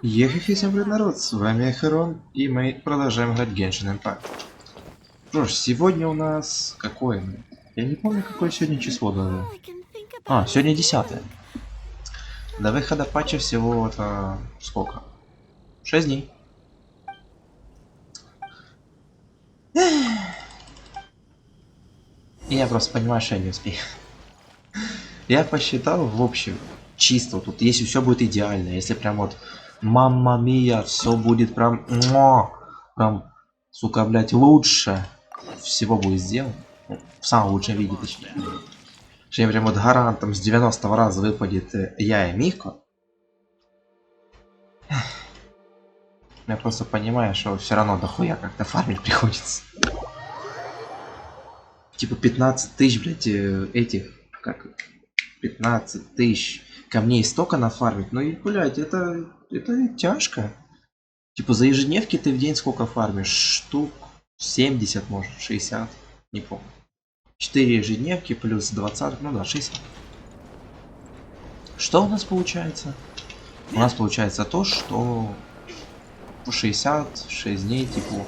Ехихи, всем привет, народ, с вами Архонт, и мы продолжаем играть Genshin Impact. Что ж, сегодня у нас какое? Я не помню, какое сегодня число даже. Сегодня 10. До выхода патча всего это сколько? 6 дней. Я просто понимаю, что я не успею. Я посчитал, в общем, чисто тут, если все будет идеально, если прям вот мамма мия, все будет прям, сука, блять, лучше всего будет сделано, в самом лучшем виде, точнее. Что я прям вот гарантом с 90-го раза выпадет я и Мико. Я просто понимаю, что все равно дохуя как-то фармить приходится. Типа 15 тысяч, блять, этих, как 15 тысяч камней столько нафармить, ну и, блять, это тяжко. Типа за ежедневки ты в день сколько фармишь? Штук 70, может, 60, не помню. 4 ежедневки плюс 20, ну да, 60. Что у нас получается? У нас получается то, что 66 дней, типа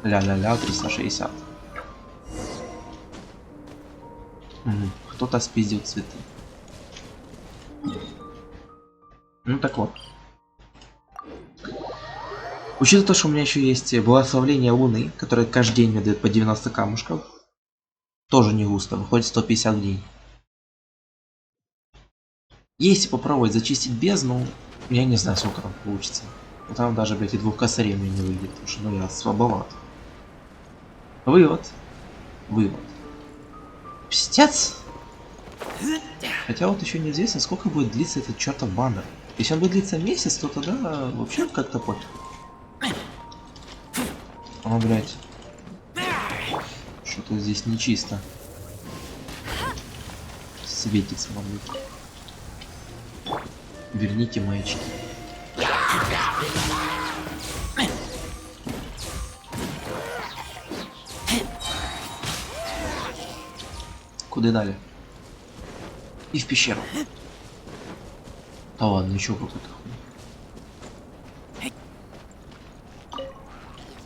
ля-ля-ля 360. Кто-то спиздил цветы. Ну так вот. Учитывая то, что у меня еще есть благословление Луны, которое каждый день мне дает по 90 камушков. Тоже не густо, выходит 150 дней. Если попробовать зачистить бездну, я не знаю, сколько там получится. Но там даже, блядь, и 2 косарей мне не выйдет, потому что, ну, я слабоват. Вывод. Пстец! Хотя вот еще неизвестно, сколько будет длиться этот чертов баннер. Если он будет длиться месяц, то тогда вообще как-то пофиг. Блять. Что-то здесь нечисто. Светится вам. Верните маячки. Куда дали? И в пещеру. Да ладно, еще какой-то хуй.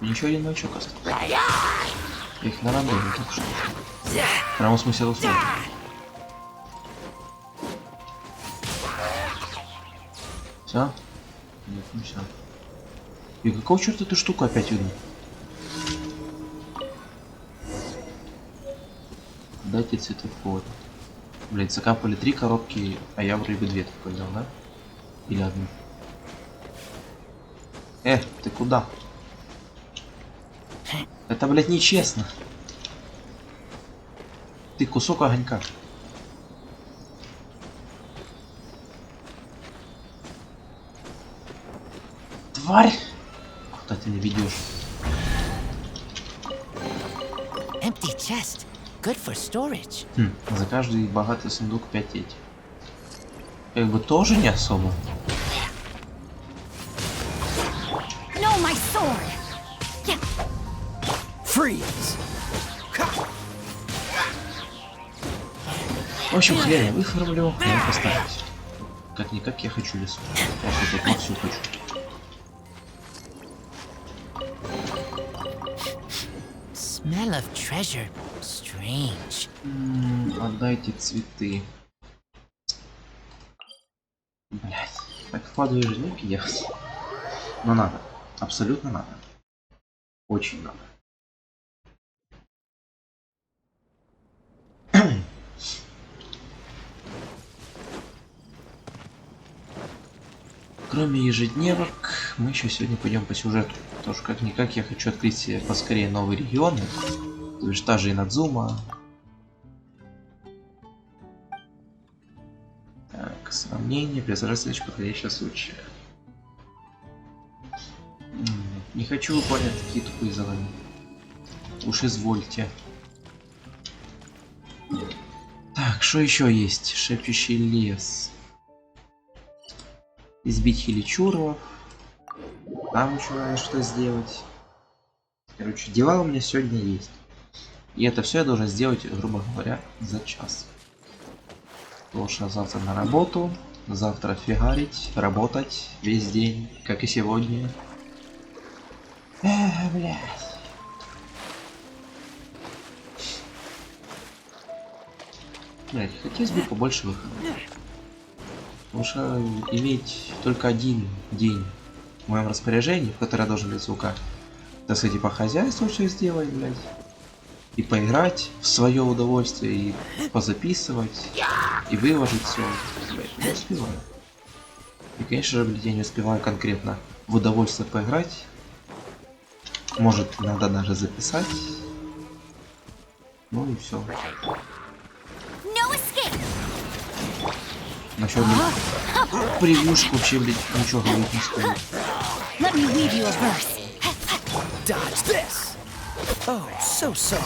Еще один маячок остался. Я их на рандоме только что. Прямо в смысле условия. Все? Нет, не все. И какого черта эту штуку опять видно? Дайте цветофор. Блять, закапали 3 коробки, а я вроде бы 2 только взял, да? Или одну? Ты куда? Это, блядь, нечестно. Ты кусок огонька. Тварь! Куда ты не ведешь? Empty chest. Good for storage. За каждый богатый сундук 5 этих. Как бы тоже не особо. No, my sword. Yeah. Freeze. В общем, хрен я выформлю, надо поставить. Как-никак я хочу лесу. Просто тут вовсю хочу. Smell of treasure. Strange. Отдайте цветы. Блять, так вкладываю ежедневки ехать. Но надо. Абсолютно надо. Очень надо. Кроме ежедневок, мы еще сегодня пойдем по сюжету. Потому что как-никак я хочу открыть себе поскорее новые регионы. То есть та же Инадзума. Так, сравнение, предоставляющее подходящего случая. Не хочу выполнять такие тупые задания. Уж извольте. Так, что еще есть? Шепчущий лес. Избить хиличуров. Там еще надо что сделать. Короче, дела у меня сегодня есть. И это все я должен сделать, грубо говоря, за час. Должен завтра на работу. завтра фигарить, работать весь день, как и сегодня. Блядь. Блядь, хотелось бы побольше выхода. Потому что иметь только один день в моем распоряжении, в который я должен без звука, так сказать, и по хозяйству все сделать, блядь. И поиграть в свое удовольствие, и позаписывать, и выложить все. Блядь, не успеваю. И, конечно же, блядь, я не успеваю конкретно в удовольствие поиграть. Может, иногда даже записать. Ну и все. Насчет превьюшку вообще, блядь, ничего говорить не стоит. Oh, so sorry.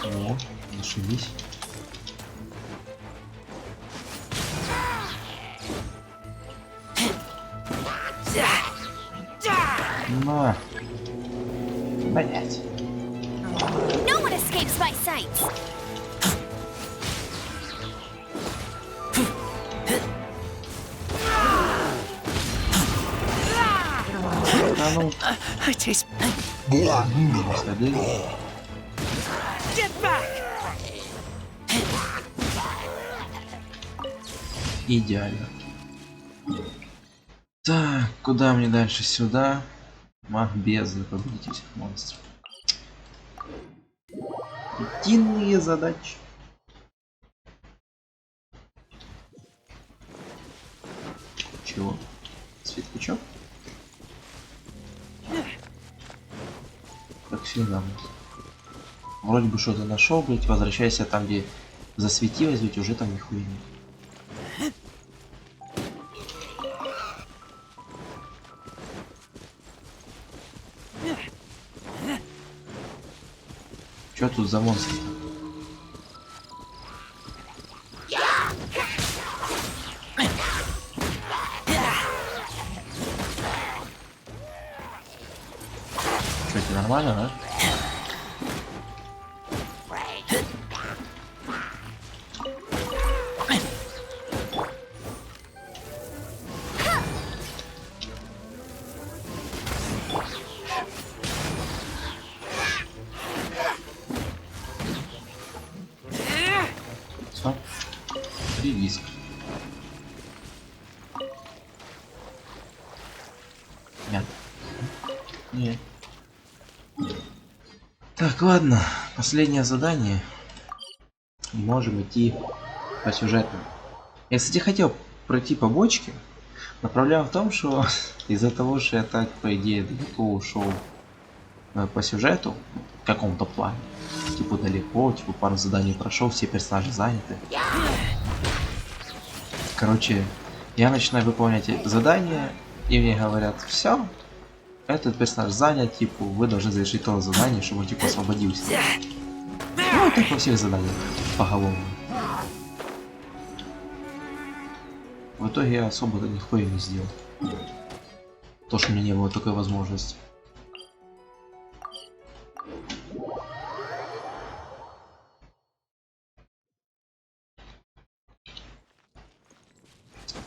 О, зашибись. На. Блять. No one escapes my sights. А ну. I taste. Сады. Get back. Идеально. Так, куда мне дальше? Сюда. Маг бездны, победите всех монстров. Рутинные задачи. Чего? Светлячок? Как всегда. Вроде бы что-то нашел, блять, возвращайся там, где засветилось, ведь уже там нихуя нет. Чё тут за монстры-то? Чё, это нормально, да? Все. Риск. Нет. Нет. Так, ладно. Последнее задание. Можем идти по сюжету. Я, кстати, хотел пройти побочки, но проблема в том, что из-за того, что я так, по идее, далеко ушел по сюжету, в каком-то плане, типа далеко, типа пару заданий прошел, все персонажи заняты. Короче, я начинаю выполнять задания, и мне говорят, все, этот персонаж занят, типа, вы должны завершить то задание, чтобы он типа освободился. Ну, так во всех заданиях поголовно. В итоге я особо-то нихуя не сделал. То, что у меня не было такой возможности.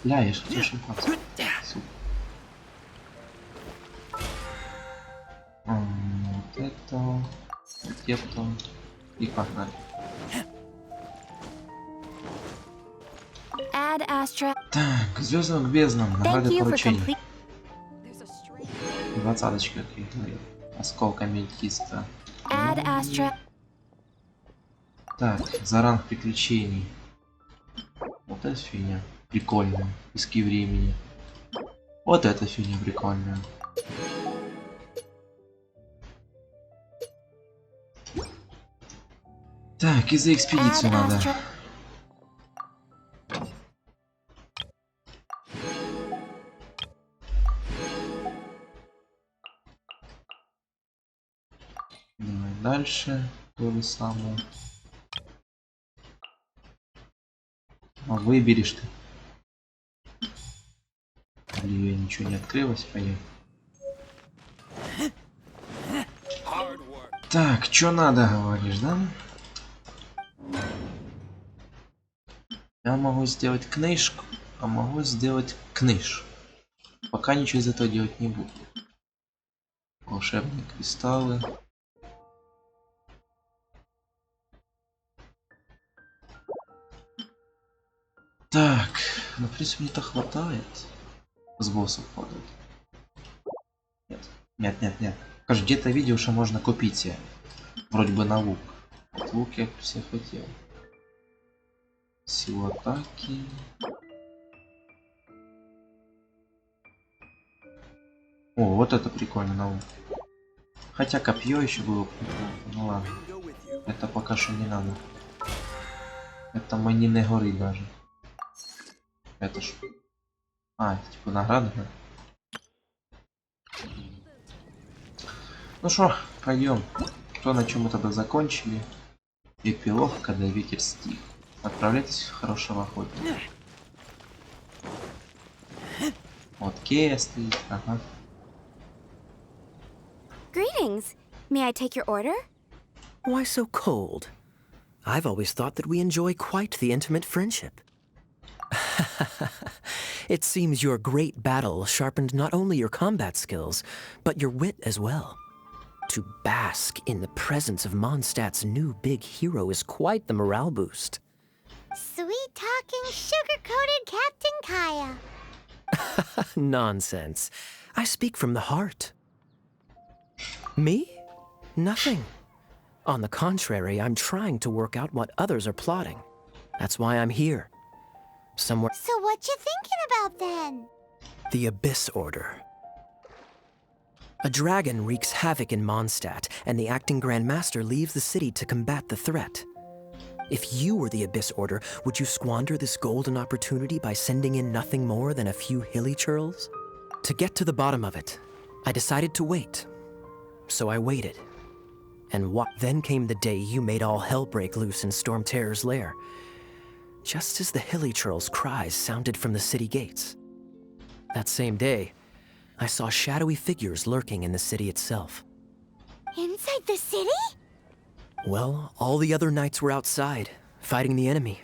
Бля, я же хотел шампанское. Сука. Вот это. Вот это. И погнали. Add Astra. Так, к звездам к безднам. Награды Thank you for поручений. complete. 20-очка, как я говорил. Осколка аметиста. Add Astra. Так, за ранг приключений. Вот эта фигня. Прикольная. Пески времени. Вот эта фигня прикольная. Так, и за экспедицию Add надо. Astra. Давай дальше. То же самое. А выберешь ты. Блин, ничего не открылось, понятно. Так, что надо, говоришь, да? Я могу сделать книжку, а могу сделать книж. Пока ничего из этого делать не буду. Волшебные кристаллы. Так, ну в принципе мне-то хватает. С боссов падает. Нет, нет, нет, нет. Кажется, где-то видел, что можно купить себе. Вроде бы на лук. Вот лук я все хотел. Сила атаки. О, вот это прикольно на лук. Хотя копье еще было прикольно. Ну ладно. Это пока что не надо. Это мне не горит даже. Это ж... А, это типа награда, да? Ну что, пойдем. То, на чем мы тогда закончили. Эпилог, когда ветер стих. Отправляйтесь в хорошего охотника. Вот Кея стоит, ага. Greetings. May I take your order? Why so cold? I've always thought that we enjoy quite the intimate friendship. It seems your great battle sharpened not only your combat skills, but your wit as well. To bask in the presence of Mondstadt's new big hero is quite the morale boost. Sweet-talking, sugar-coated Captain Kaya. Nonsense. I speak from the heart. Me? Nothing. On the contrary, I'm trying to work out what others are plotting. That's why I'm here. Somewhere... So what you thinking about then? The Abyss Order. A dragon wreaks havoc in Mondstadt, and the acting Grand Master leaves the city to combat the threat. If you were the Abyss Order, would you squander this golden opportunity by sending in nothing more than a few hilly churls? To get to the bottom of it, I decided to wait. So I waited. And then came the day you made all hell break loose in Storm Terror's lair. Just as the hilly churls' cries sounded from the city gates. That same day, I saw shadowy figures lurking in the city itself. Inside the city? Well, all the other knights were outside, fighting the enemy.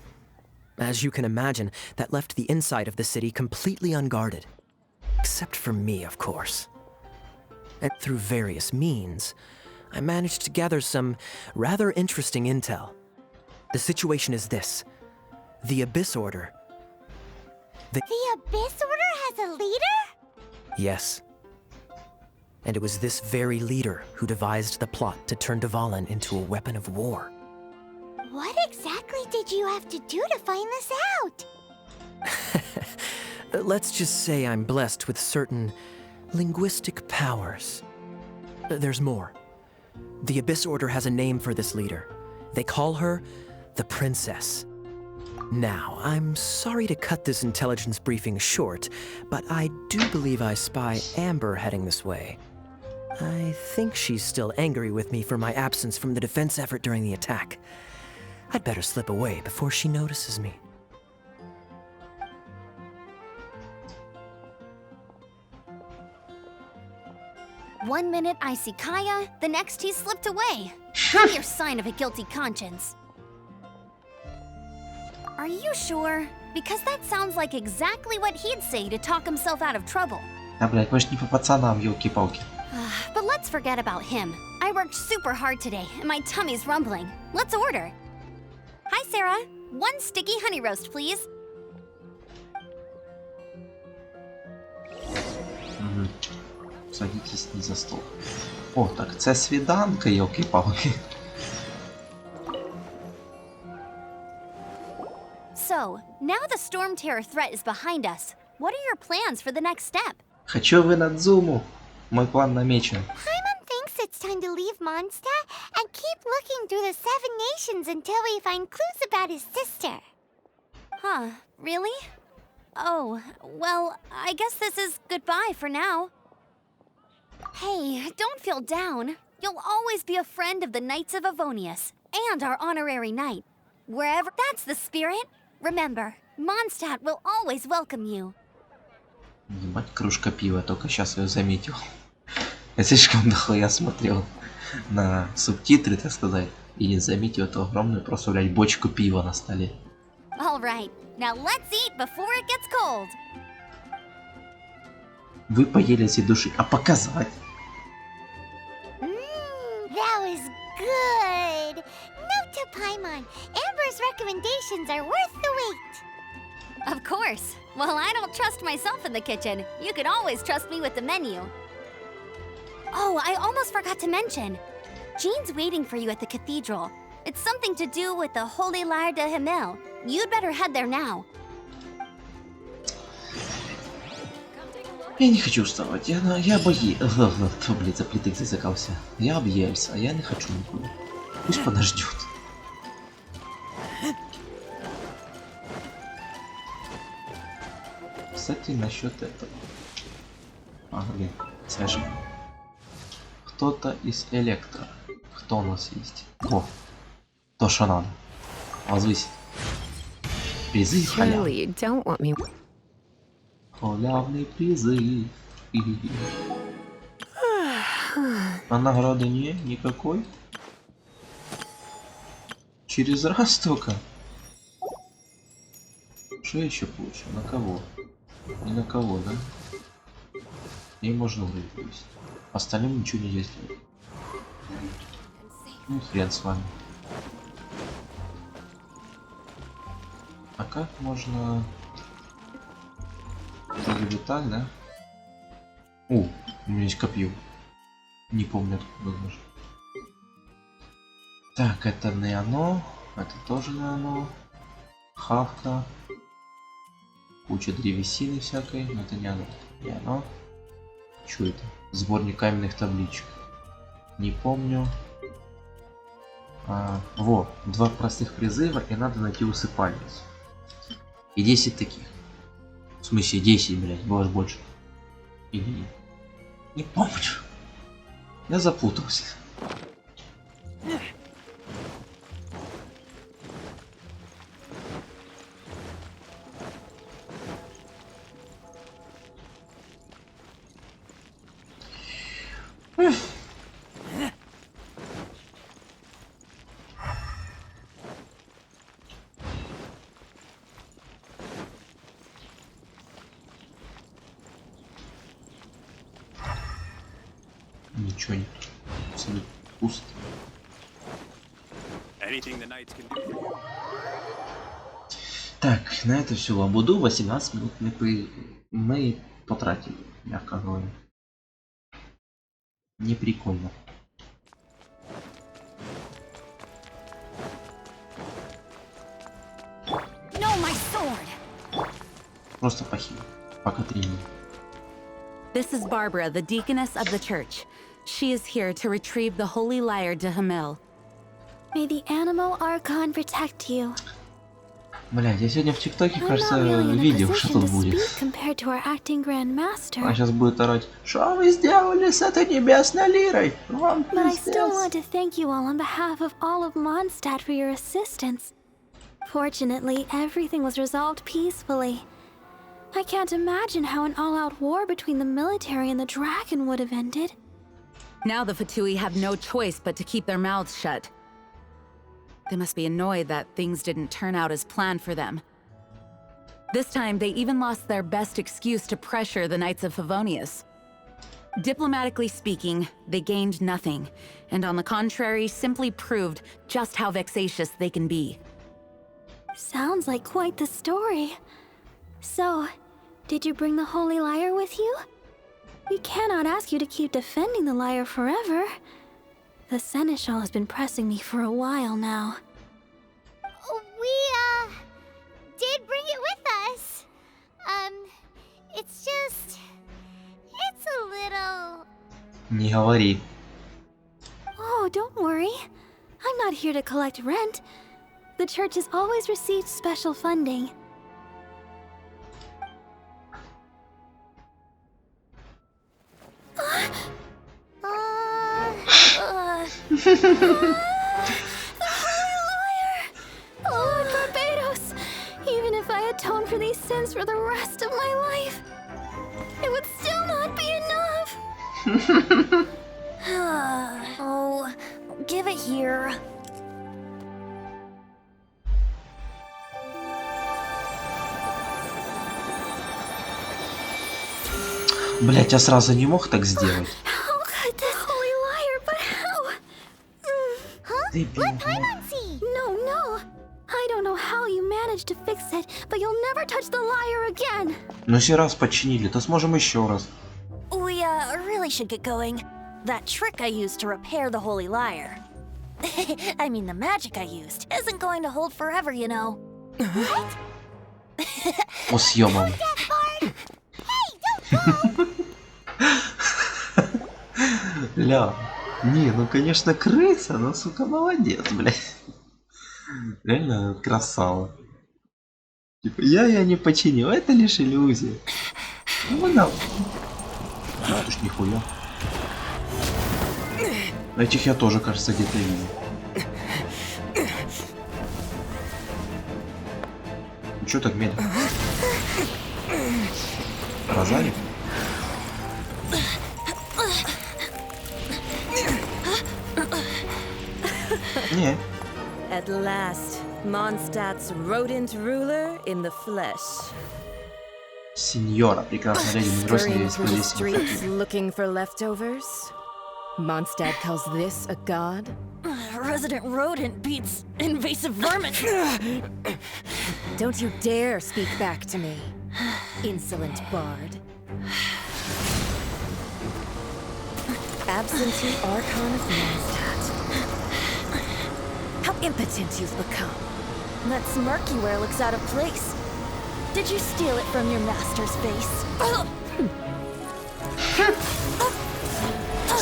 As you can imagine, that left the inside of the city completely unguarded. Except for me, of course. And through various means, I managed to gather some rather interesting intel. The situation is this. The Abyss Order... The Abyss Order has a leader? Yes. And it was this very leader who devised the plot to turn Dvalin into a weapon of war. What exactly did you have to do to find this out? Let's just say I'm blessed with certain linguistic powers. There's more. The Abyss Order has a name for this leader. They call her the Princess. Now, I'm sorry to cut this intelligence briefing short, but I do believe I spy Amber heading this way. I think she's still angry with me for my absence from the defense effort during the attack. I'd better slip away before she notices me. One minute I see Kaya, the next he's slipped away. Clear sign of a guilty conscience. Are you sure? Because that sounds like exactly what he'd say to talk himself out of trouble. А, блядь, может не по пацанам, ёлки-палки. But let's forget about him. I worked super hard today, and my tummy's rumbling. Let's order. Hi, Sarah. One sticky honey roast, please. Угу. Садитесь за стол. О, так це свіданка, ёлки-палки. So, now the Storm Terror threat is behind us. What are your plans for the next step? Хочу вы на Дзуму. Мой план намечен. Paimon thinks it's time to leave Mondstadt and keep looking through the 7 nations until we find clues about his sister. Huh, really? Oh, well, I guess this is goodbye for now. Hey, don't feel down. You'll always be a friend of the Knights of Avonius and our honorary knight. Wherever that's the spirit, remember, Mondstadt will always welcome you. Ебать, кружка пива, только сейчас ее заметил. Я слишком дохуя смотрел на субтитры, так сказать, и не заметил эту огромную просто, блядь, бочку пива на столе. All right, Now let's eat before it gets cold. Вы поели от всей души. А показать? That was good. Note to Paimon, Amber's recommendations are worth the wait. Of course. Well, I don't trust myself in the kitchen. You can always trust me with the menu. Oh, I almost forgot to mention. Jean's waiting for you at the cathedral. It's something to do with the Holy Lyre de Himmel. You'd better head there now. Я не хочу вставать. Я блин, за плиток зацикался. Я объелся, а я не хочу никуда. Пусть подождет. Кстати, насчет этого. Блин, свяжем. Кто-то из электро. Кто у нас есть? О, то, что надо. Возвысить. Призыв халявный. Халявный призыв. А награды никакой? Через раз только? Что еще получу? На кого? Не на кого, да? И можно выиграть. Остальным ничего нельзя сделать. Ну хрен с вами. А как можно... Вроде так, да? О, у меня есть копье. Не помню откуда даже. Так, это не оно. Это тоже не оно. Хавка. Куча древесины всякой. Но это не оно. Не оно. Что это? Сборник каменных табличек. Не помню. Во, 2 простых призыва, и надо найти усыпальницу. И 10 таких. В смысле 10, блядь, боже, больше. Или... Не помню. Я запутался. Ничего нет. Абсолютно пусто. Так, на это всю лабуду 18 минут мы потратили, мягко говоря. Не прикольно. Просто похило. Пока 3 дня. This is Barbara, the deaconess of the church. She is here to retrieve the Holy Lyre de Himmel. May the Anemo Archon protect you. Блядь, я сегодня в ТикТоке, кажется, видел, что тут будет. А сейчас будет орать: что вы сделали с этой небесной лирой? Вам пиздец. Fortunately, everything was resolved peacefully. I can't imagine how an all-out war between the military and the dragon would have ended. Now the Fatui have no choice but to keep their mouths shut. They must be annoyed that things didn't turn out as planned for them. This time, they even lost their best excuse to pressure the Knights of Favonius. Diplomatically speaking, they gained nothing, and on the contrary, simply proved just how vexatious they can be. Sounds like quite the story. So, did you bring the Holy Lyre with you? We cannot ask you to keep defending the lyre forever. The Seneschal has been pressing me for a while now. We, did bring it with us. It's just... It's a little... Не говори. Oh, don't worry. I'm not here to collect rent. The church has always received special funding. Lord Barbados! Even if I atone for these sins for the rest of my life, it would still not be enough! Oh, give it here. Блять, я сразу не мог так сделать. How could this holy liar, but how? Huh? Дебил, Let блядь. Paimon see. No. I don't know how you managed to fix it, but you'll never touch the liar again. Ну, если раз починили, то сможем еще раз. We, really should get going. That trick I used to repair the holy liar. I mean, the magic I used isn't going to hold forever, you know. What? О, съемом. Death Bard! Hey, don't go! Ля. Не, ну конечно крыса, но сука молодец, блядь. Реально красава. Типа, я не починил, это лишь иллюзия. Ну да. Уж нихуя. Этих я тоже, кажется, где-то видел. Ну чё так медленно? Розали? Не. At last, Mondstadt's rodent ruler in the flesh. Сеньора, прекрасная леди, Scurrying through the из streets looking for leftovers. Mondstadt calls this a god? Resident rodent beats invasive vermin. Don't you dare speak back to me, insolent bard. Absentee Archon of Mondstadt. How impotent you've become. That smirk you wear looks out of place. Did you steal it from your master's face?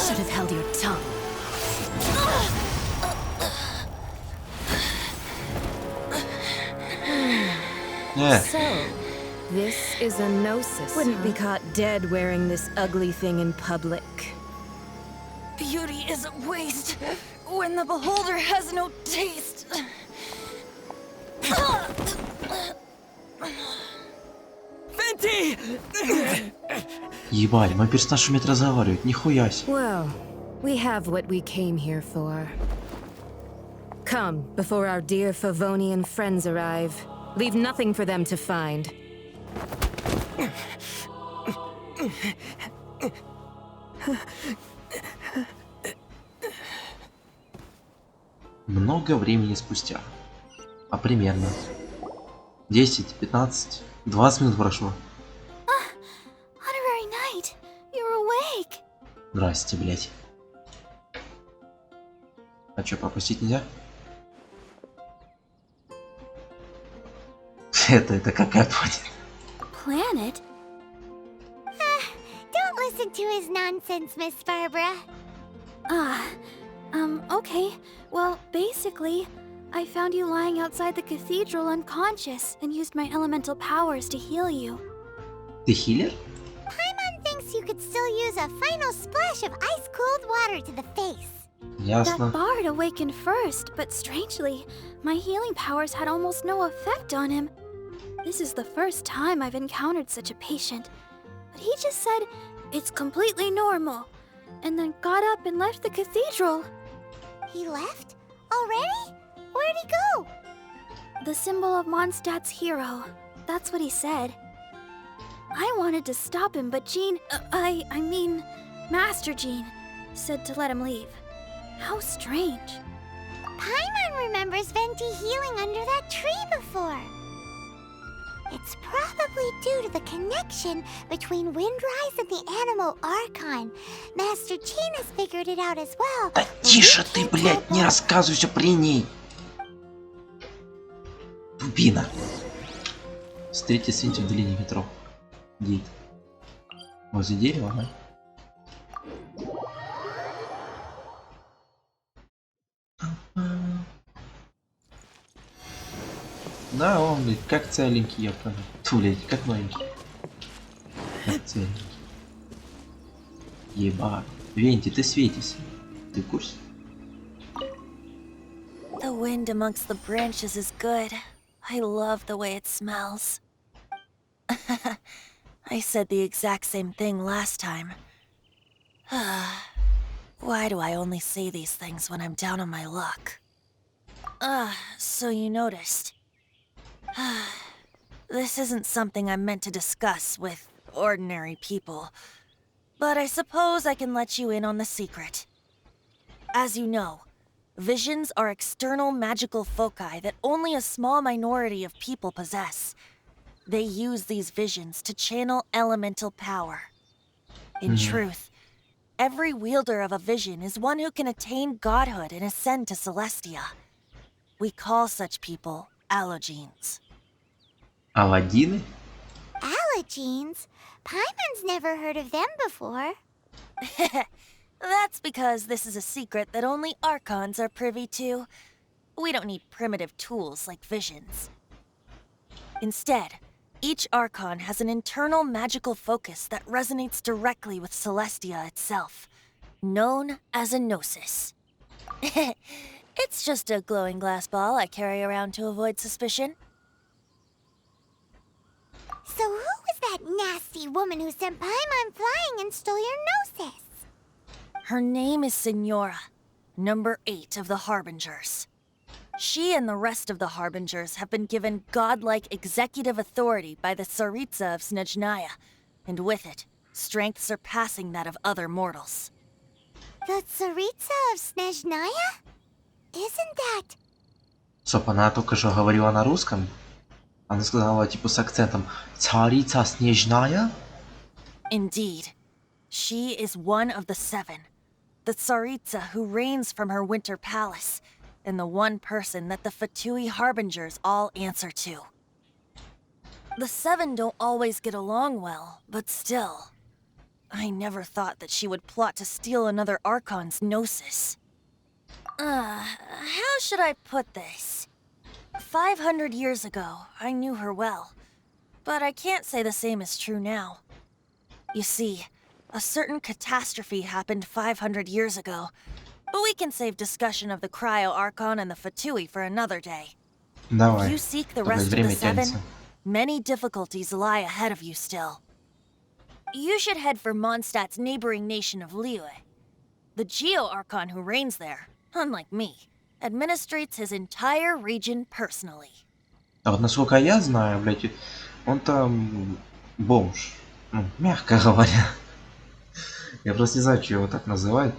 Should have held your tongue. So, this is a gnosis. Wouldn't be caught dead wearing this ugly thing in public. Beauty is a waste when the beholder has no taste. Fenty! Ебать, мой персонаж умеет разговаривать, нихуя себе. Well, we have what we came here for. Come, before our dear Favonian friends arrive. Leave nothing for them to find. Много времени спустя. А примерно 10, 15, 20 минут прошло. Honorary Knight, you're awake. Здрасте, блять. А чё, пропустить нельзя? Это какая планета? Planet? Don't listen to his nonsense, Miss Barbara. Okay. Well, basically, I found you lying outside the cathedral unconscious and used my elemental powers to heal you. Ты хилер? Paimon thinks you could still use a final splash of ice-cold water to the face. Ясно. That bard awakened first, but strangely, my healing powers had almost no effect on him. This is the first time I've encountered such a patient. But he just said, it's completely normal, and then got up and left the cathedral. He left? Already? Where'd he go? The symbol of Mondstadt's hero. That's what he said. I wanted to stop him, but Jean, I mean, Master Jean, said to let him leave. How strange. Paimon remembers Venti healing under that tree before. It's probably due to the connection between Windrise and the Anemo Archon. Master Jean has figured it out as well. Да тише ты, блядь, не рассказывай все при ней. Дубина. Встретите Свинти в долине ветров. Гейт. Возле дерева, ага. Да, он, блядь, как целенький, я понял. Тьфу, блядь, как маленький. Как целенький. Ебать. Венти, ты светишься. Ты в курсе? The wind amongst the branches is good. I love the way it smells. I said the exact same thing last time. Why do I only say these things when I'm down on my luck? So you noticed. This isn't something I'm meant to discuss with ordinary people. but I suppose I can let you in on the secret. As you know, visions are external magical foci that only a small minority of people possess. They use these visions to channel elemental power. In truth, every wielder of a vision is one who can attain godhood and ascend to Celestia. We call such people allogenes. Аладдины? Allergenes? Paimon's never heard of them before. That's because this is a secret that only archons are privy to. We don't need primitive tools like visions. Instead, each archon has an internal magical focus that resonates directly with Celestia itself, known as a gnosis. It's just a glowing glass ball I carry around to avoid suspicion. So who was that nasty woman who sent Paimon flying and stole your gnosis? Her name is Signora, number 8 of the Harbingers. She and the rest of the Harbingers have been given godlike executive authority by the Tsaritsa of Snezhnaya, and with it, strength surpassing that of other mortals. The Tsaritsa of Snezhnaya? Isn't that... Стоп, она только что говорила на русском? Она сказала типа с акцентом «Царица снежная»? Indeed. She is one of the 7, the Tsaritsa who reigns from her winter palace, and the one person that the Fatui Harbingers all answer to. The 7 don't always get along well, but still. I never thought that she would plot to steal another Archon's gnosis. How should I put this? 500 years ago, I knew her well, but I can't say the same is true now. You see, a certain catastrophe happened 500 years ago, but we can save discussion of the Cryo Archon and the Fatui for another day. Давай. If you seek the rest of the 7, many difficulties lie ahead of you still. You should head for Mondstadt's neighboring nation of Liyue. The Geo Archon who reigns there, unlike me, administrates his entire region personally. А вот насколько я знаю, блядь, он там бомж. Ну, мягко говоря. Я просто не знаю, что его так называют.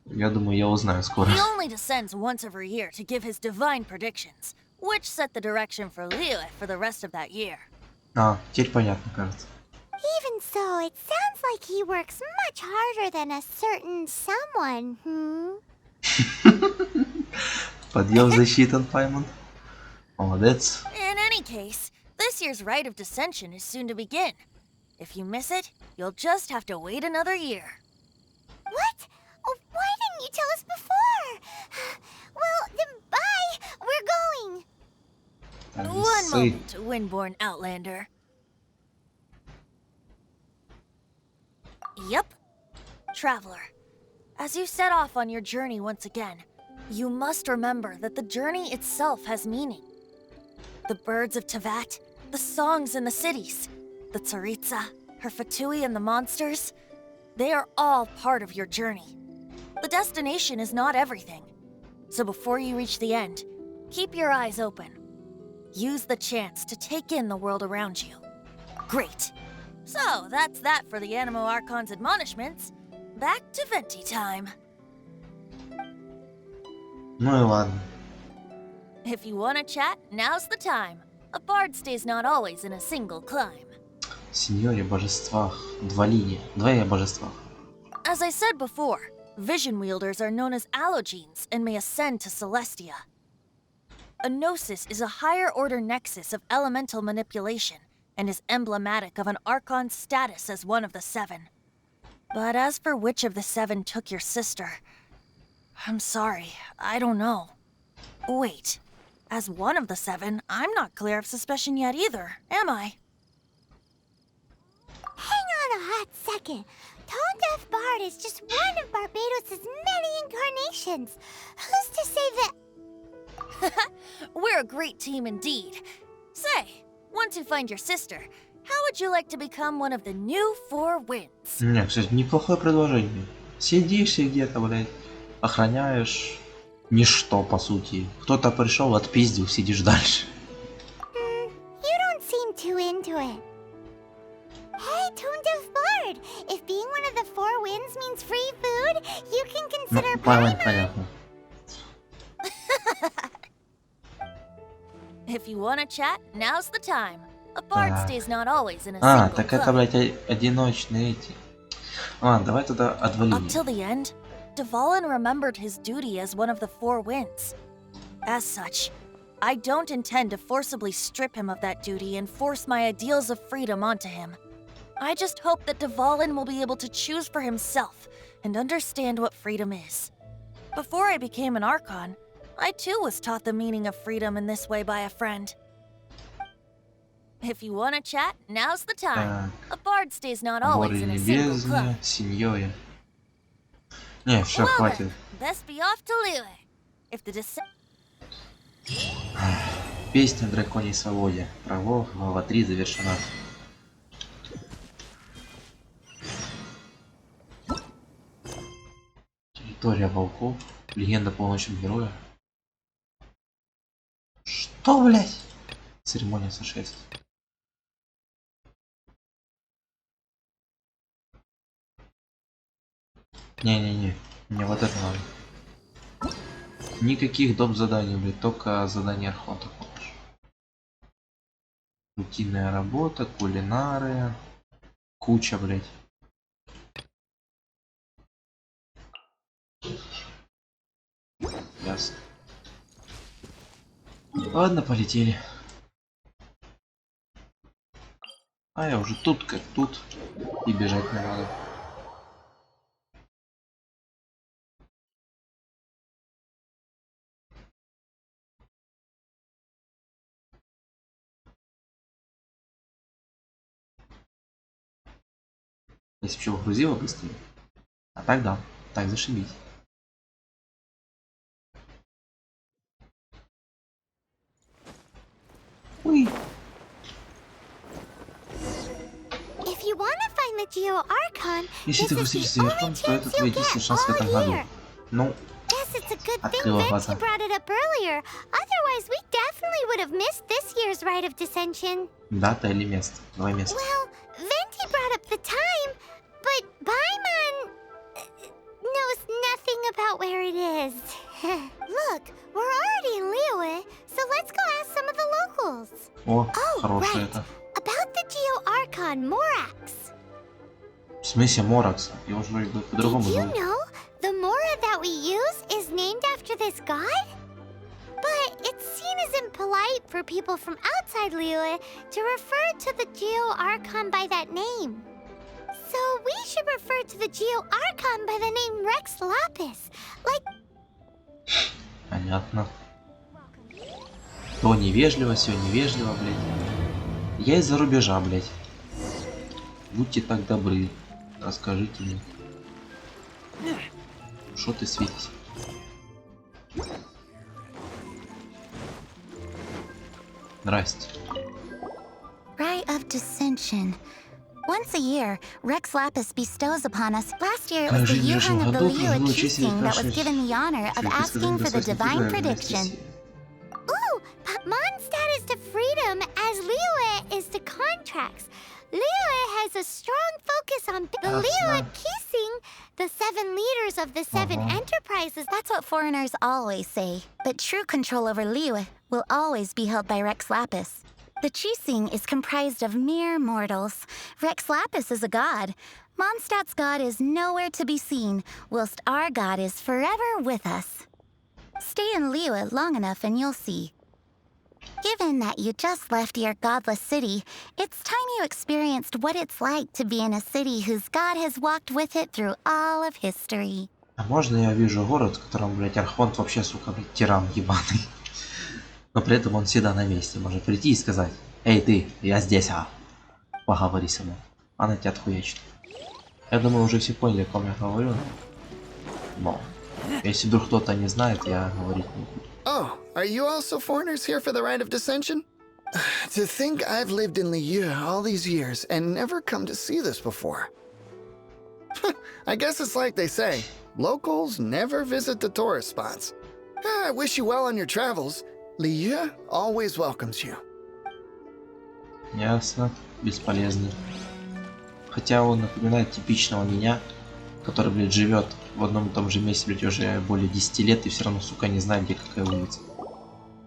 Я думаю, я узнаю скоро. He only descends once every year to give his divine predictions, which set the direction for Liyue for the rest of that year. А, теперь понятно, кажется. Even so, it sounds like he works much harder than a certain someone, Подъем засчитан, Паймон. Молодец. In any case, this year's rite of dissension is soon to begin. If you miss it, you'll just have to wait another year. What? Oh, why didn't you tell us before? Well, then bye! We're going! One moment, Windborn Outlander. Yep. Traveler, as you set off on your journey once again, you must remember that the journey itself has meaning. The birds of Tevat, the songs in the cities, the Tsaritsa, her Fatui and the monsters, they are all part of your journey. The destination is not everything. So before you reach the end, keep your eyes open. Use the chance to take in the world around you. Great. So that's that for the Anemo Archon's admonishments. Back to Venti time. Ну и ладно. If you want to chat, now's the time. A bard stays not always in a single climb. Сеньоре божествах. Двое божествах. As I said before, vision wielders are known as allogenes and may ascend to Celestia. A gnosis is a higher order nexus of elemental manipulation and is emblematic of an Archon's status as one of the 7. But as for which of the 7 took your sister, I'm sorry, I don't know. Wait, as one of the 7, I'm not clear of suspicion yet either, am I? Hang on a hot second. Tone Deaf Bard is just one of Barbados' many incarnations. Who's to say that... We're a great team indeed. Say, once you find your sister, how would you like to become one of the new 4 winds? Не, кстати, неплохое предложение. Сидишь и где-то, блядь, охраняешь ничто, по сути. Кто-то пришел, отпиздил, сидишь дальше. You don't seem too into it. Hey, Tone Deaf Bard, if being one of the 4 winds means free food, you can Ну, consider Paimon. понятно. If you wanna chat, now's the time. A bard Так. stays not always in a А, single так это, club. блядь, одиночные эти. Ладно, давай тогда отвалим. Up till the end, Dvalin remembered his duty as one of the 4 winds. As such, I don't intend to forcibly strip him of that duty and force my ideals of freedom onto him. I just hope that Dvalin will be able to choose for himself and understand what freedom is. Before I became an Archon, I too was taught the meaning of freedom in this way by a friend. If you wanna chat, now's the time. A bard stays not always Горы in a single club. небесные, семьей. Не, все, Well хватит. then, best be off to Liyue. If the Песня о драконьей свободе. Право, глава 3 завершена. Территория волков. Легенда о полночном герое. Что, блять? Церемония сошествия. Не-не-не, мне вот это надо. Никаких доп заданий, блядь, только задание архонта. Рутинная работа, кулинары, куча, блядь. Ясно. Ладно, полетели. А я уже тут как тут. И бежать не надо. Если бы чего грузило быстрее. А так да. Так зашибись. Уй. If you want to find the Geo Archon, Если this ты is высадишься the верхом, only то это chance твой you'll единственный get шанс в этом all году. year. Ну, Guess it's a good thing открыла Venti глаза. brought it up earlier. Otherwise, we definitely would have missed this year's Rite of Dissension. дата или место? Два места. Well, Venti brought up the time, but Paimon knows nothing about where it is. Look, we're already in Liyue, so let's go ask some of the locals. О, Oh, хорошее right. это. About the Geo Archon Morax. В смысле Моракса? Его же вроде бы Did по-другому you зовут. know the Mora that we use is named after this god? But it's seen as impolite for people from outside Liyue to refer to the Geo Archon by that name. So we should refer to the Geo Archon by the name Rex Lapis. Like, Понятно. То невежливо, все невежливо, блядь. Я из-за рубежа, блядь. Будьте так добры. Расскажите мне. Что ты светишь? Здрасте. Rite of Dissension. Once a year, Rex Lapis bestows upon us. Last year, it was the Каждый Yuhan of the году Liyue было King that was given the honor of asking for the divine prediction. Ooh, but Mondstadt is to freedom as Liyue is to contracts. Liyue has a strong focus on the Liyue kissing the 7 leaders of the 7 enterprises. That's what foreigners always say. But true control over Liyue will always be held by Rex Lapis. The Chising is comprised of mere mortals. Rex Lapis is a god. Mondstadt's god is nowhere to be seen, whilst our god is forever with us. Stay in Liyue long enough and you'll see. Given that you just left your godless city, it's time you experienced what it's like to be in a city whose god has walked with it through all of history. А можно я вижу город, в котором, блядь, архонт вообще, сука, блядь, тиран ебаный. Но при этом он всегда на месте. Может прийти и сказать: «Эй, ты, я здесь, а!» Поговори со мной. Она тебя отхуячит. Я думаю, уже все поняли, о ком я говорю. Но если вдруг кто-то не знает, я говорить не буду. Oh, are you also foreigners here for the Rite of Dissension? To think I've lived in Liyue all these years and never come to see this before. I guess it's like they say, locals never visit the tourist spots. I wish you well on your travels. Liyue always welcomes you. Ясно. Бесполезно. Хотя он напоминает типичного меня, который, блядь, живет в одном и том же месте, блядь, уже более 10 лет и все равно, сука, не знает, где какая улица.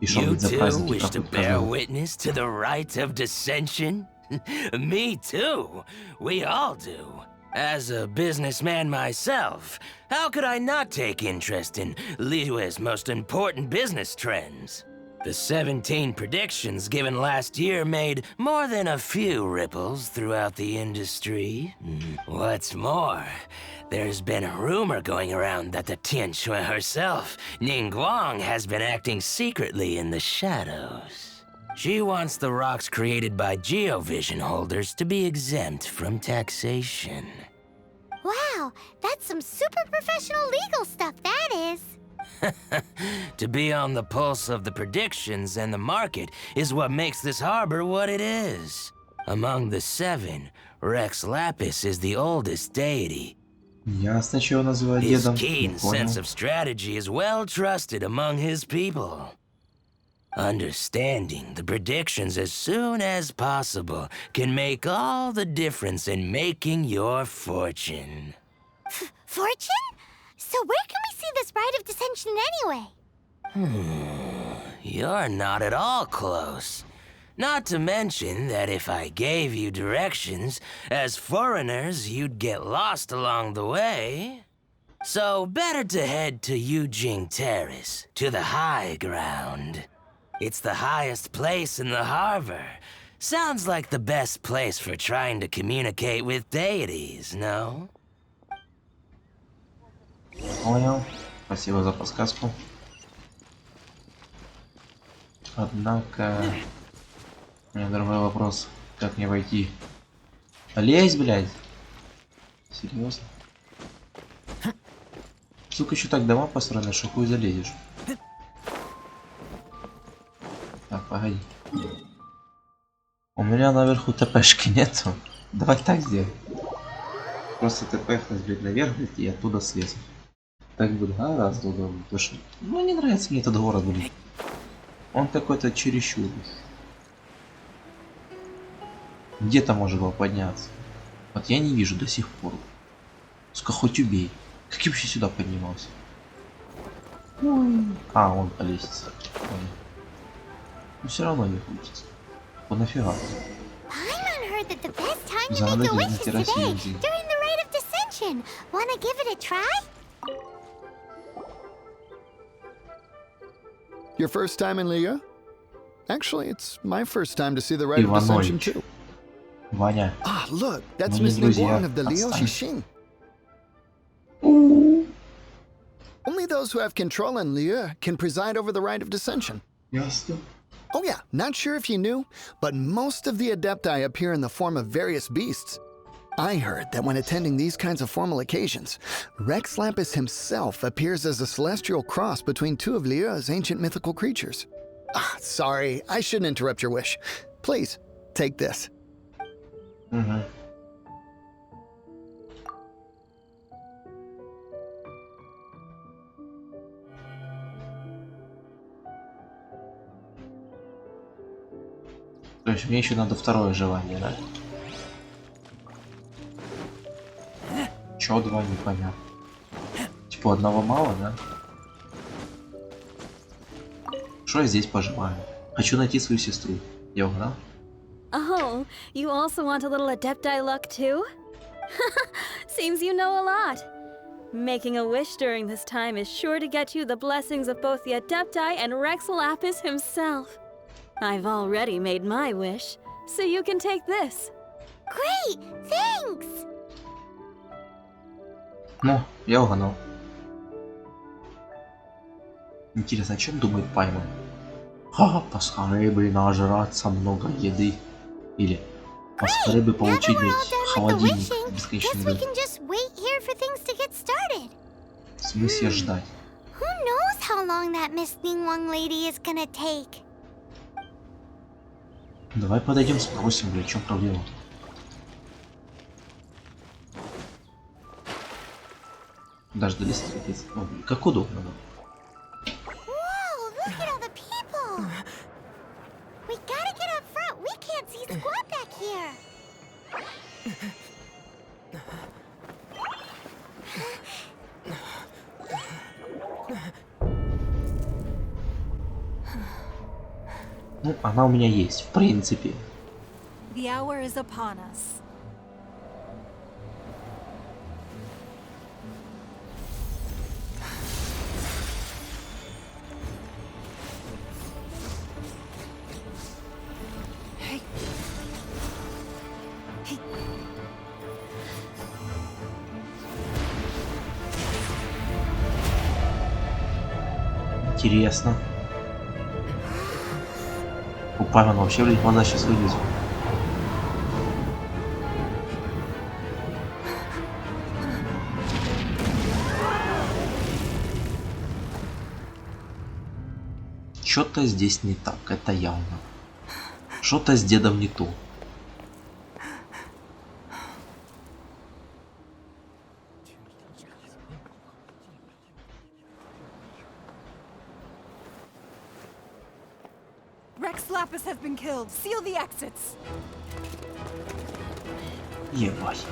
И что, You блядь, за too праздники wish to проходят bear каждый год. witness to the right of dissension? Me too. We all do. As a businessman myself, how could I not take interest in Liyue's most important business trends? The 17 predictions given last year made more than a few ripples throughout the industry. What's more, there's been a rumor going around that the Tianshui herself, Ningguang, has been acting secretly in the shadows. She wants the rocks created by Geovision holders to be exempt from taxation. Wow, that's some super professional legal stuff, that is. To be on the pulse of the predictions and the market is what makes this harbor what it is. Among the 7, Rex Lapis is the oldest deity. Ясно, чего называют His дедом. keen Не понял. sense of strategy is well trusted among his people. Understanding the predictions as soon as possible can make all the difference in making your fortune. Fortune? So where can we see this rite of dissension anyway? You're not at all close. Not to mention that if I gave you directions, as foreigners, you'd get lost along the way. So better to head to Yujing Terrace, to the high ground. It's the highest place in the harbor. Sounds like the best place for trying to communicate with deities, no? Понял. Спасибо за подсказку. Однако... У меня другой вопрос. Как мне войти? Лезь, блядь! Серьезно? Сука, еще так дома построены, что хуй залезешь. Так, погоди. У меня наверху ТПшки нету. Давай так сделаем. Просто ТПхнуть, блядь, наверх, блядь, и оттуда слезу. Так будет гораздо удобнее. Потому что, ну, не нравится мне этот город, блядь. Он какой-то чересчур. Где-то можно было подняться. Вот я не вижу до сих пор. Сука, хоть убей. Как я вообще сюда поднимался? А, он по лестнице. Но все равно не хочется. Вот нафига? Paimon heard that the best time to Занудно make a wish на is террасе today, нельзя. during the rite of dissension. Wanna give it a try? Your first time in Liya? Actually, it's my first time to see the rite of dissension Иванович. too. Ваня. Ah, look, that's Мы не Miss друзья. Ningguang of the Liu Отстань. Xixing. Only those who have control in Liu can preside over the rite of dissension. Ясно. Oh yeah, not sure if you knew, but most of the Adepti appear in the form of various beasts. I heard that when attending these kinds of formal occasions, Rex Lapis himself appears as a celestial cross between two of Liu's ancient mythical creatures. Ah, sorry, I shouldn't interrupt your wish. Please, take this. Угу. То есть мне еще надо второе желание, да? Чё два, непонятно. Типа одного мало, да? Что я здесь пожимаю? Хочу найти свою сестру. Я угнал? Oh, you also want a little Adepti luck too? Seems you know a lot. Making a wish during this time is sure to get you the blessings of both the Adepti and Rex Lapis himself. I've already made my wish, so you can take this. Great! Thanks! Ну, я угнал. Интересно, о чем думает Пайман? Ха, поскорее бы нажраться много еды. Или поскорее бы Now that получить we're all done with the холодильник wishing, бесконечно guess we еды. can just wait here for things to get started. В смысле ждать? Who knows how long that Miss Ningguang lady is gonna take? Давай подойдем, спросим, блядь, в чем проблема? Дождались встретиться. Ну, как удобно, да? Whoa, look at all the people! We gotta get up front. We can't see squat back here. Ну, она у меня есть, в принципе. The hour is upon us. Интересно. У Павела вообще, блин, глаза сейчас вылезут. Что-то здесь не так, это явно. Что-то с дедом не то. Lapis has been killed. Seal the exits. Ебать.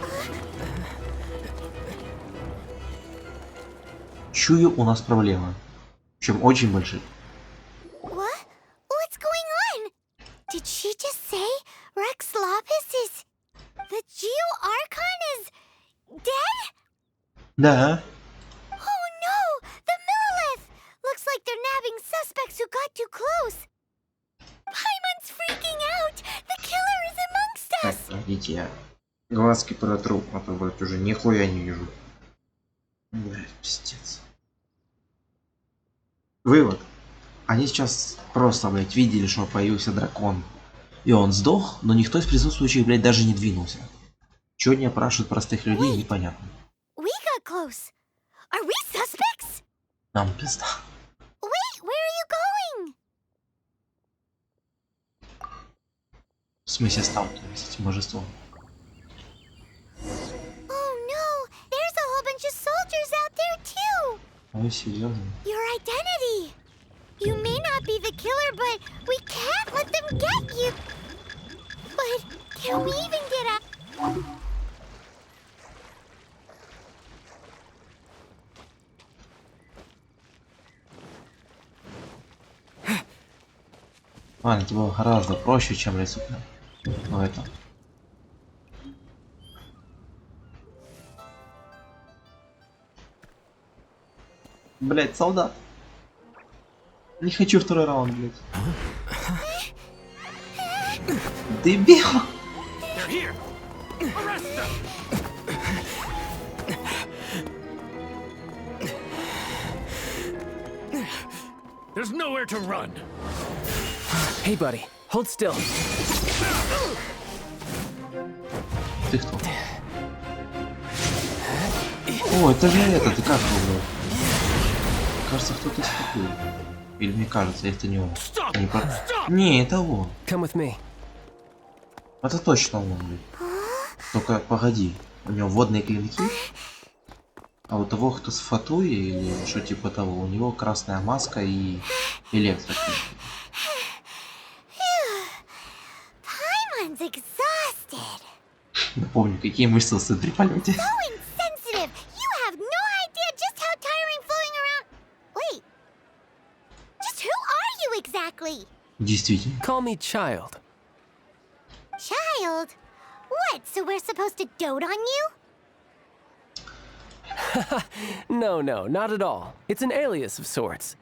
Чую, у нас проблема. Причем очень большие. What? What's going on? Did she just say Rex Lapis is... The Geo-Archon is... dead? Да. Oh no! The Millilith! Looks like they're nabbing suspects who got too close. Paimon's freaking out! The killer is amongst Так, us! подождите, я глазки протру, а то, блядь, уже нихуя не вижу. Блядь, пиздец. Вывод. Они сейчас просто, блядь, видели, что появился дракон. И он сдох, но никто из присутствующих, блядь, даже не двинулся. Чего не опрашивают простых людей, непонятно. We got close. Are we suspects? Нам пизда. Wait, where are you going? В смысле сталкиваемся с этим божеством. Oh no! There's a whole bunch of soldiers out there too! Ой, серьезно? Your identity! You may not be the killer, but we can't let them get you! But can we even get out? Ладно, это было гораздо проще, чем рисунок. Но это... Блять, солдат. Не хочу второй раунд, блять. Дебил. There's nowhere to run. Hey, buddy, hold still. Ты кто? О, это же это, ты как был? Кажется, кто-то из Фатуи. Или мне кажется, это не он. Не, не, это он. Come with me. Это точно он, блин. Только погоди, у него водные клинки. А у того, кто с Фатуи или что типа того, у него красная маска и электроклинки. Paimon's exhausted. Напомню, какие мышцы при полете. So insensitive! You have no idea just how tiring floating around. Wait. Just who are you exactly? Действительно. Call me child. Child? What, so we're supposed to dote on you? No, not at all. It's an alias of sorts.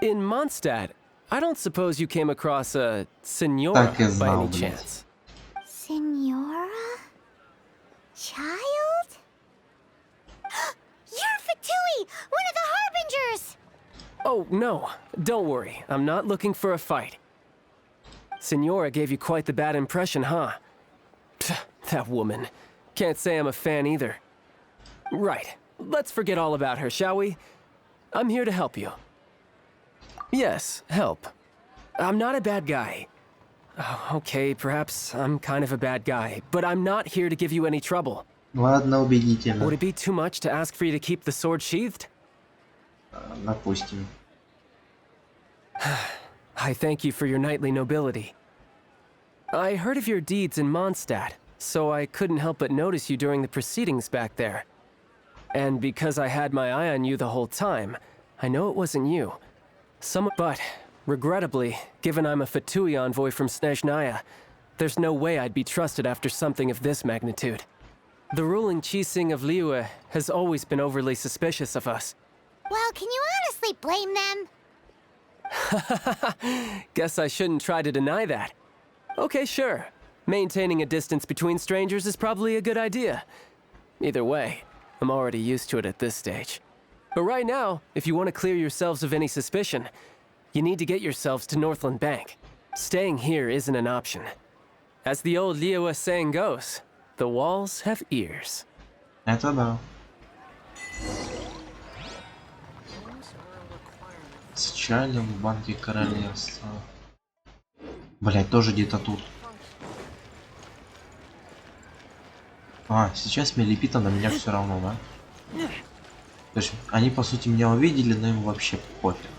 In Mondstadt, I don't suppose you came across a Senora Так и by знал, any блядь. chance. Senora? Child? You're Fatui, one of the Harbingers! Oh, no. Don't worry. I'm not looking for a fight. Senora gave you quite the bad impression, huh? Pfft, that woman. Can't say I'm a fan either. Right. Let's forget all about her, shall we? I'm here to help you. Yes, help. I'm not a bad guy. Oh, okay, perhaps I'm kind of a bad guy, but I'm not here to give you any trouble. Ладно, убедительно. Would it be too much to ask for you to keep the sword sheathed? Допустим. I thank you for your knightly nobility. I heard of your deeds in Mondstadt, so I couldn't help but notice you during the proceedings back there. And because I had my eye on you the whole time, I know it wasn't you. But Regrettably, given I'm a Fatui envoy from Snezhnaya, there's no way I'd be trusted after something of this magnitude. The ruling Qixing of Liyue has always been overly suspicious of us. Well, can you honestly blame them? Guess I shouldn't try to deny that. Okay, sure. Maintaining a distance between strangers is probably a good idea. Either way, I'm already used to it at this stage. But right now, if you want to clear yourselves of any suspicion, you need to get yourselves to Northland Bank. Staying here isn't an option. As the old Liyue saying goes, the walls have ears. Это да. С чалем в банке королевства. Блять, тоже где-то тут. А, сейчас Мелипита на меня все равно, да? То есть они по сути меня увидели, но им вообще пофиг.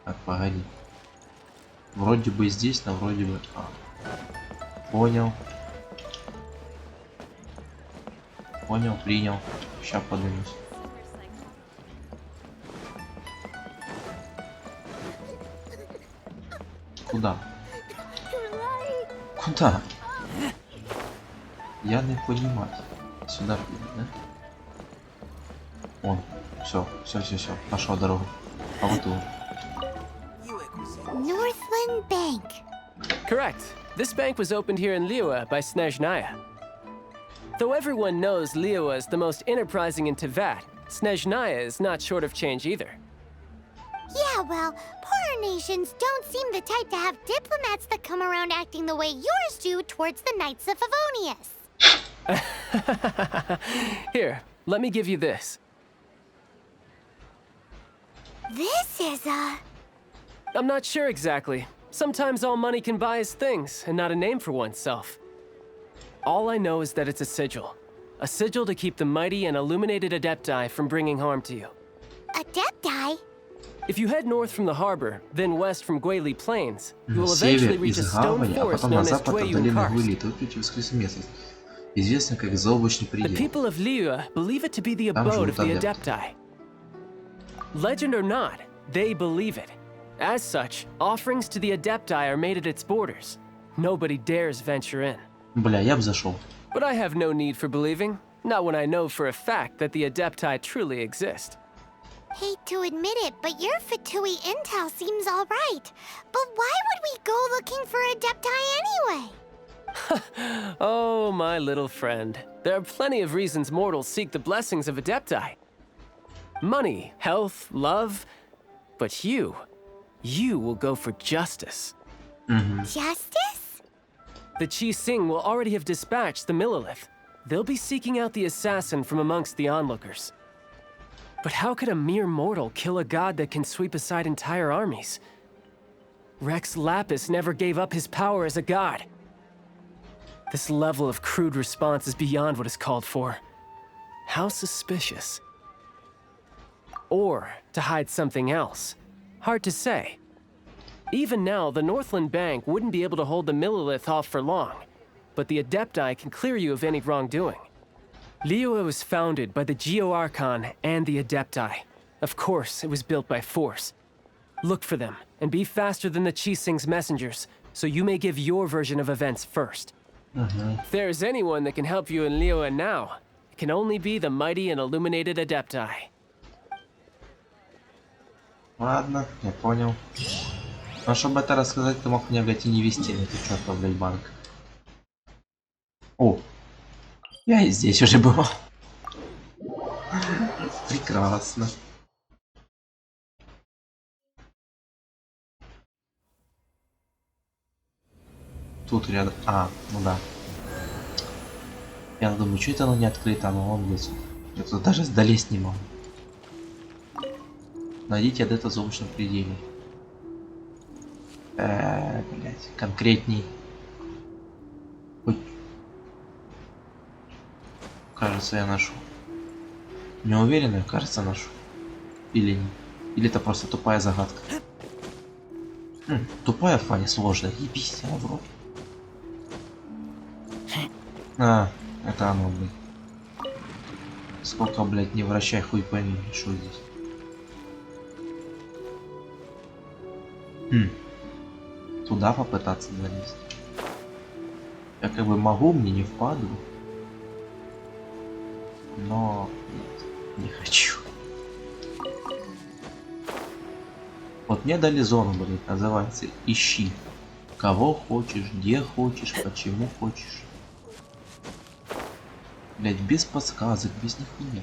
Так, погоди. Вроде бы здесь, но вроде бы... А. Понял. Понял, принял. Сейчас поднимусь. Куда? Куда? Я не понимаю. Сюда, да? Вон. Все. Пошел дорогу. А вот тут. Northland Bank. Correct. This bank was opened here in Liyue by Snezhnaya. Though everyone knows Liyue is the most enterprising in Teyvat, Snezhnaya is not short of change either. Yeah, well, poorer nations don't seem the type to have diplomats that come around acting the way yours do towards the Knights of Favonius. Here, let me give you this. This is a... I'm not sure exactly. Sometimes all money can buy is things, and not a name for oneself. All I know is that it's a sigil. A sigil to keep the mighty and illuminated Adepti from bringing harm to you. Adepti? If you head north from the harbor, then west from Guili Plains, you На will север eventually reach a из stone гавани, а forest потом на known as запад от Tueyun долины Karst. Гуили, тут воскресный месяц, известный как Заоблачный The предел. people of Liyue believe it to be the Там abode of живут the адепты. Adepti. Legend or not, they believe it. As such, offerings to the Adepti are made at its borders. Nobody dares venture in. Бля, я бы зашел. But I have no need for believing, not when I know for a fact that the Adepti truly exist. Hate to admit it, but your Fatui intel seems alright. But why would we go looking for Adepti anyway? Oh, my little friend. There are plenty of reasons mortals seek the blessings of Adepti. Money, health, love. But you will go for justice. Justice? The Qixing will already have dispatched the Millilith. They'll be seeking out the assassin from amongst the onlookers. But how could a mere mortal kill a god that can sweep aside entire armies? Rex Lapis never gave up his power as a god. This level of crude response is beyond what is called for. How suspicious. Or to hide something else. Hard to say. Even now, the Northland Bank wouldn't be able to hold the Millilith off for long, but the Adepti can clear you of any wrongdoing. Liyue was founded by the Geo-Archon and the Adepti. Of course, it was built by force. Look for them, and be faster than the Qixing's messengers, so you may give your version of events first. If there is anyone that can help you in Liyue now, it can only be the mighty and illuminated Adepti. Ладно, я понял. Но чтобы это рассказать, ты мог мне, блядь, и не вести на этот чертов, блядь, банк. О, я и здесь уже был. Прекрасно. Тут рядом. А, ну да. Я думаю, что это оно не открыто, оно вон здесь. Я тут даже сдались не могу. Найдите адепта в заоблачном пределе. Блять, конкретней. Ой. Кажется, я ношу. Не уверен, я, кажется, ношу. Или не. Или это просто тупая загадка. Тупая Фаня, сложная. Ебись, я в рот. А, это оно, блин. Сколько, блядь, не вращай, хуй пойми, что здесь. Туда попытаться залезть. Я как бы могу, мне не впаду. Но нет, не хочу. Вот мне дали зону, блядь, называется «Ищи». Кого хочешь, где хочешь, почему хочешь. Блядь, без подсказок, без нихуя.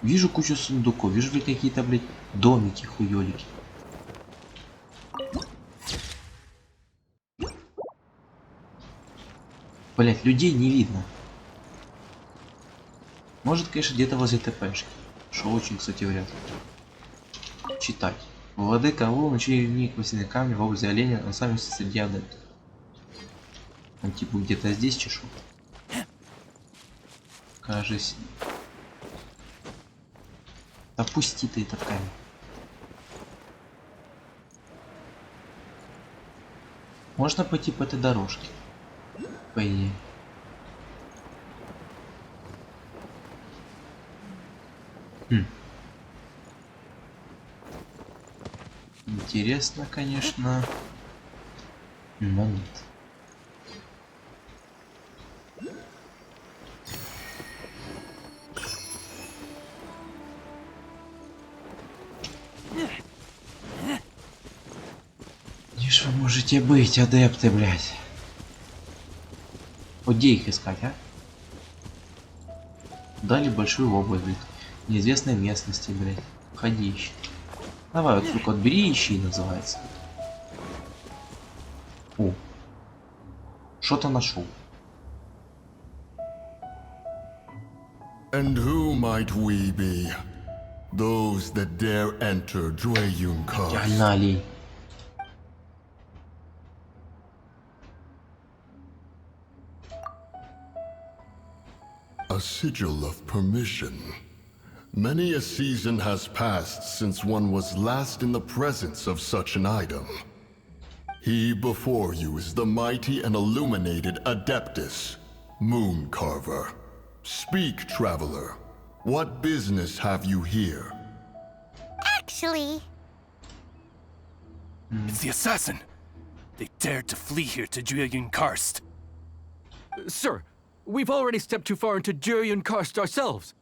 Вижу кучу сундуков, вижу, блядь, какие-то, блядь, домики хуёлики. Блядь, людей не видно. Может, конечно, где-то возле ТПшки. Что очень, кстати, вряд ли. Читать. Владыка Лу, ученик восьми камня в области оленя, на самом деле среди адептов. Он типа где-то здесь чешу. Кажись. Да пусти ты этот камень. Можно пойти по этой дорожке. По идее. Интересно, конечно, но нет. Где ж вы можете быть, адепты, блядь? Вот где их искать, а? Дали большую область, блядь. Неизвестной местности, блядь. Ходи ищи. Давай, вот только вот бери ищи, называется. О. Что-то нашел. And who might we be? Those that dare enter Dwayun Karst. Реально олень. A sigil of permission. Many a season has passed since one was last in the presence of such an item. He before you is the mighty and illuminated Adeptus, Moon Carver. Speak, traveler. What business have you here? Actually... It's the assassin! They dared to flee here to Juryun Karst. Sir, we've already stepped too far into Juryun Karst ourselves.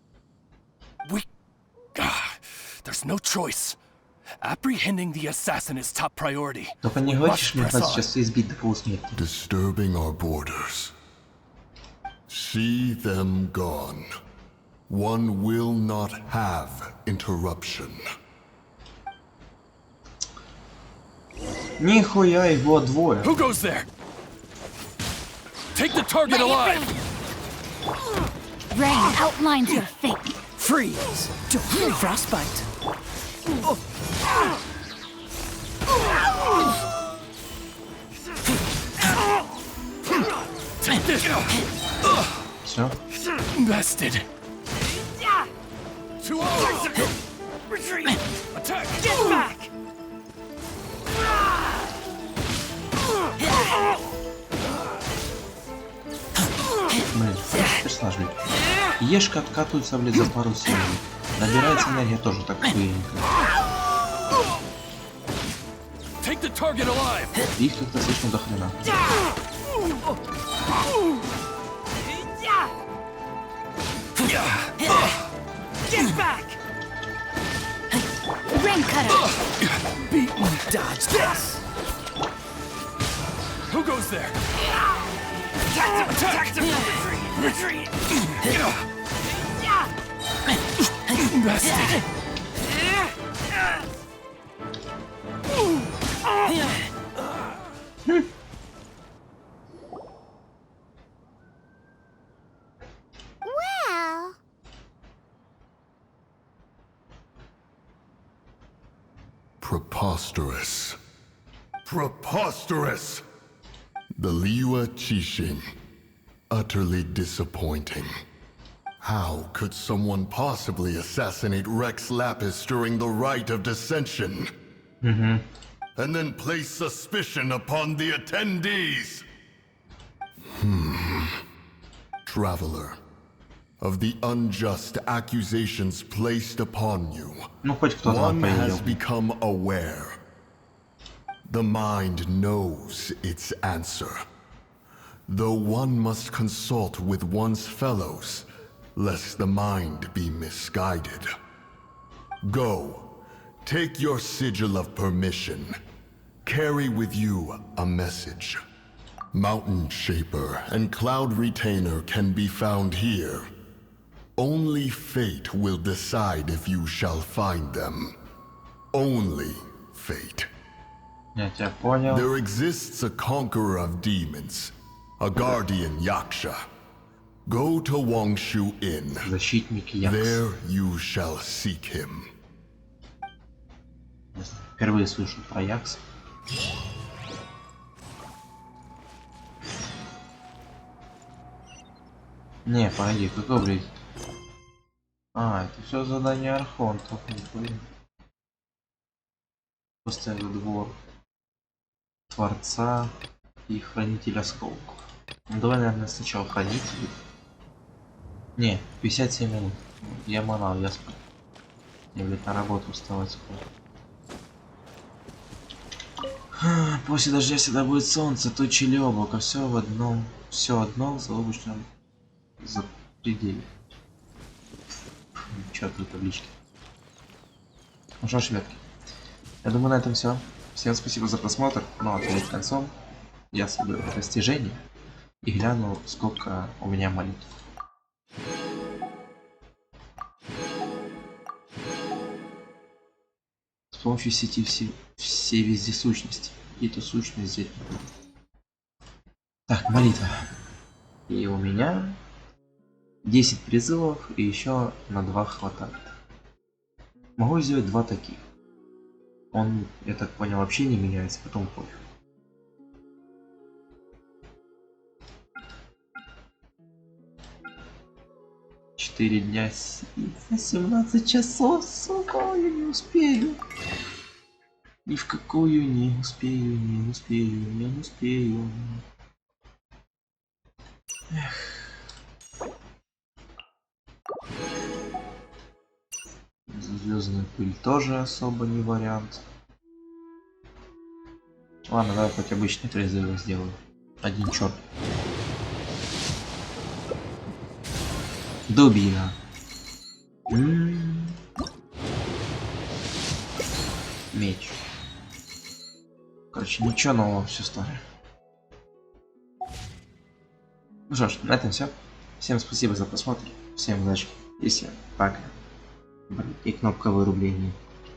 There's no choice. Apprehending the assassin is top priority. Только не хочешь мне сейчас избить до полусмерти. Disturbing our borders. See them gone. One will not have interruption. Нихуя его двое. Who goes there? Take the target alive! Rain outlines your fate. Freeze! Don't feel frostbite. Take this! Все. Bested. Too old! Retreat! Attack! Get back! Блин, персонаж, блин. Ешка откатывается, блядь, за пару секунд. Набирается энергия тоже так хуенько. Их как-то слишком до хрена. Who goes there? Attack! Retreat! Bested. Well... Preposterous. Preposterous! The Liwa Chishin. Utterly disappointing. How could someone possibly assassinate Rex Lapis during the rite of dissension? And then place suspicion upon the attendees? Traveler, of the unjust accusations placed upon you. Ну, хоть кто-то One has понял. become aware. The mind knows its answer. Though one must consult with one's fellows, lest the mind be misguided. Go, take your sigil of permission. Carry with you a message. Mountain Shaper and Cloud Retainer can be found here. Only fate will decide if you shall find them. Only fate. Я тебя понял. There exists a conqueror of demons, a guardian Yaksha. Go to Wangshu Inn. Защитник Якс. There you shall seek him. Впервые слышу про Якс. Не, погоди, какой, блядь? А, это все задание архонтов. Поставил двор Творца и Хранитель осколков. Ну, давай, наверное, сначала Хранитель. Не, 57 минут. Я манал, я спал. Я, блядь, на работу вставать скоро. После дождя всегда будет солнце, тучи или облако. Все одно в заоблачном пределе. Четкие таблички. Ну что ж, ребятки, я думаю, на этом все. Всем спасибо за просмотр. Ну а перед концом я соберу достижение и гляну, сколько у меня монет. С помощью сети все вездесущности. Какие-то сущность здесь. Так, молитва. И у меня 10 призывов, и еще на 2 хватает. Могу сделать 2 таких. Он, я так понял, вообще не меняется, потом пофиг. Четыре дня, 17 часов, сука, я не успею. Ни в какую не успею, не успею. Эх. Звездная пыль тоже особо не вариант. Ладно, давай хоть обычный призыв сделаю. Один черт. Дубина. Меч. Короче, ничего нового, все старое. Ну что ж, на этом все. Всем спасибо за просмотр. Всем удачи. И всем пока. И кнопка вырубления.